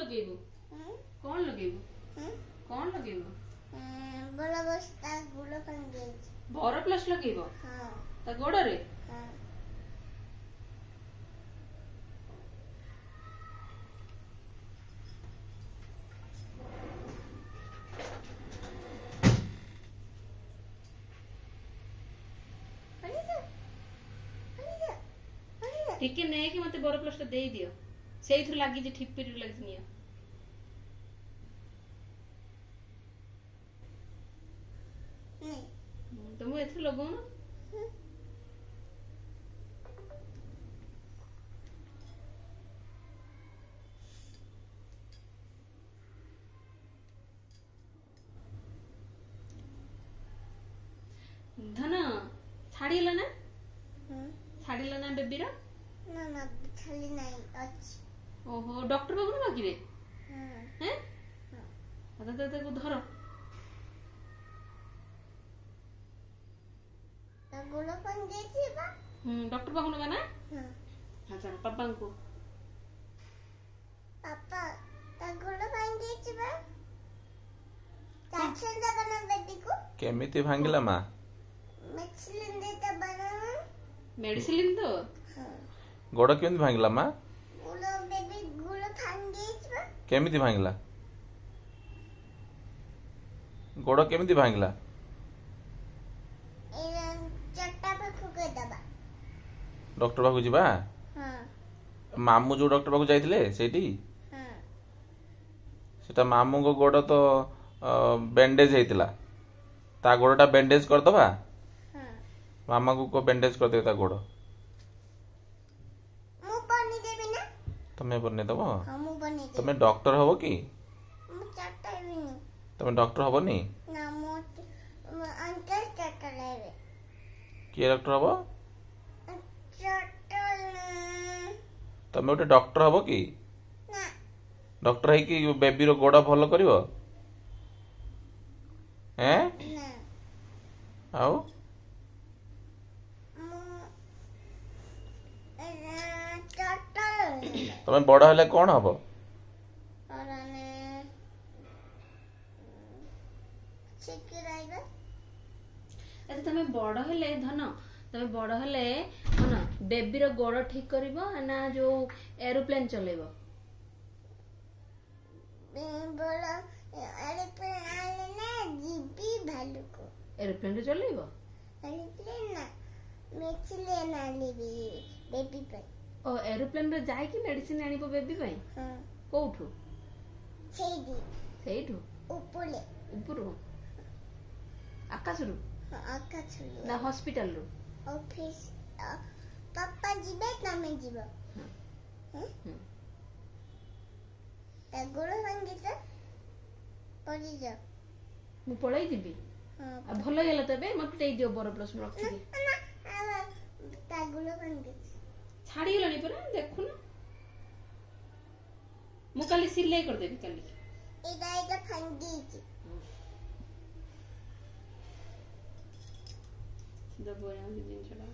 लगेबो कौन लगेबो कौन लगेबो बड़ा बस्ता गुलो पंगेज भर प्लस लगेबो हां ता गोड़ रे हां ठीक है नहीं कि मते बर प्लस दे दियो सेइथु लागी जे ठीक पीरियड लागी नियो नहीं तो मु एथु लगो ना धन छाड़ीला ना छाड़ीला ना बेबी रा ना ना छाली नहीं अच्छी ओहो डॉक्टर बाबू ना बाकी रे हैं आता को धरो गुलो पंगेज बा डॉक्टर बाबू ना ना हां अच्छा पापा को पापा गुलो पंगेज बा चाचन दा बना बेबी को केमिति भांगिला मा मेडिसिन देता बना मेडिसिन तो हां गोड़ केमिति भांगिला मा गुलो बेबी गुलो पंगेज बा केमिति भांगिला गोड़ केमिति भांगिला चट्टा पे फुके दबा डॉक्टर बाबू जीवा हां मामू जो डॉक्टर बाबू जाइथिले सेठी हां सेटा मामू को गोड़ तो बैंडेज हेतिला ता गोड़टा बैंडेज कर दबा हां मामा को बैंडेज कर दे ता गोड़ मु बनी देबी ना तमे बने दबो हां मु बनी दे तमे डॉक्टर हबो की मु चट्टा भी नहीं तमे डॉक्टर हबो नी ना मु अंकल चट्टा लेबे के डॉक्टर हबो चट्टा तमे ओटे डॉक्टर हबो की ना डॉक्टर है कि बेबी रो गोड़ा भलो करिवो हैं ना आउ मु चट्टा लेबे तमे बड़ हेले कोन हबो और ने सिक्योराइबर अरे तमे बड़ हेले धन तमे बड़ हेले ना बेबी रो गोड़ ठीक करिवो ना जो एरोप्लेन चलेबो बड़ा एरोप्लेन आले ना जीबी भालू को एरोप्लेन रे चलेबो एरोप्लेन ना मेडिसिन आले बेबी पे ओ एरोप्लेन रे जाय कि मेडिसिन आनिबो बेबी पई हां कोठु सेदी सेइठु ऊपरे उपरु आकाश रु आका छुलु ना हॉस्पिटल रु ऑफिस पापा जीबे ना मैं जीबो गुलो संगीत पड़ी जा मु पळाई दिबी हां आ भलो गेला तबे मते देई दियो बर प्लस में रखी दे ना ता गुलो संगीत छाड़ी गेलानी पर देखु ना मु काली सिलाई कर देबी काली एटा फंगीज दबो यहाँ दिन चला